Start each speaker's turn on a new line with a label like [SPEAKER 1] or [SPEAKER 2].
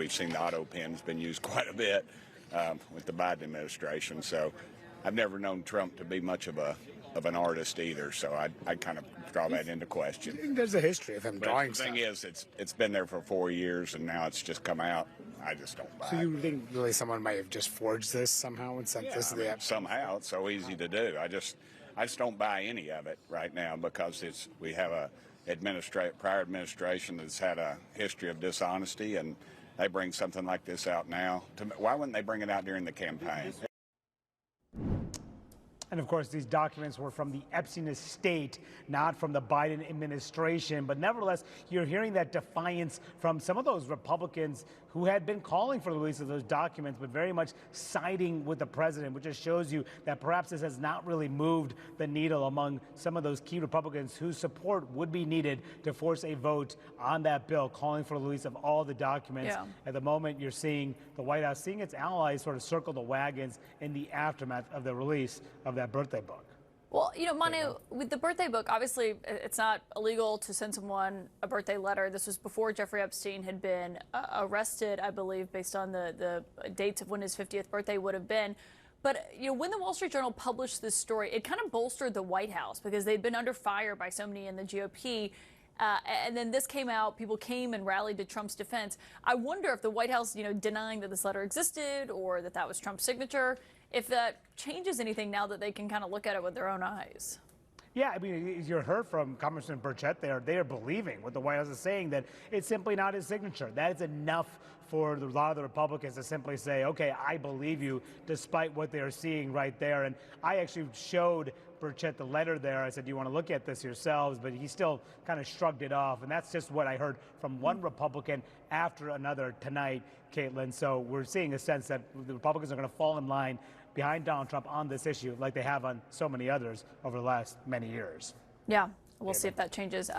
[SPEAKER 1] we've seen the auto pen's been used quite a bit with the Biden administration. So I've never known Trump to be much of an artist either. So I kind of draw that into question.
[SPEAKER 2] There's a history of him drawing
[SPEAKER 1] The
[SPEAKER 2] stuff.
[SPEAKER 1] thing is, it's been there for 4 years, and now it's just come out. I just don't buy
[SPEAKER 2] So
[SPEAKER 1] it.
[SPEAKER 2] you think really someone might have just forged this somehow and sent this to the Epstein?
[SPEAKER 1] Somehow it's so easy to do. I just don't buy any of it right now because we have a prior administration that's had a history of dishonesty, and they bring something like this out now. Why wouldn't they bring it out during the campaign?
[SPEAKER 3] And of course, these documents were from the Epstein estate, not from the Biden administration. But nevertheless, you're hearing that defiance from some of those Republicans who had been calling for the release of those documents, but very much siding with the president, which just shows you that perhaps this has not really moved the needle among some of those key Republicans whose support would be needed to force a vote on that bill, calling for the release of all the documents.
[SPEAKER 4] Yeah.
[SPEAKER 3] At the moment, you're seeing the White House, seeing its allies sort of circle the wagons in the aftermath of the release of that birthday book.
[SPEAKER 4] Well, you know, Manu, with the birthday book, obviously it's not illegal to send someone a birthday letter. This was before Jeffrey Epstein had been arrested, I believe, based on the dates of when his 50th birthday would have been. But, you know, when the Wall Street Journal published this story, it kind of bolstered the White House because they'd been under fire by so many in the GOP. And then this came out, people came and rallied to Trump's defense. I wonder if the White House, you know, denying that this letter existed or that was Trump's signature, if that changes anything now that they can kind of look at it with their own eyes.
[SPEAKER 3] Yeah, I mean, as you heard from Congressman Burchett there, they are believing what the White House is saying, that it's simply not his signature. That is enough for a lot of the Republicans to simply say, okay, I believe you, despite what they are seeing right there. And I actually showed Burchett the letter there. I said, do you want to look at this yourselves? But he still kind of shrugged it off. And that's just what I heard from one Republican after another tonight, Caitlin. So we're seeing a sense that the Republicans are going to fall in line behind Donald Trump on this issue like they have on so many others over the last many years.
[SPEAKER 4] Yeah, we'll see if that changes.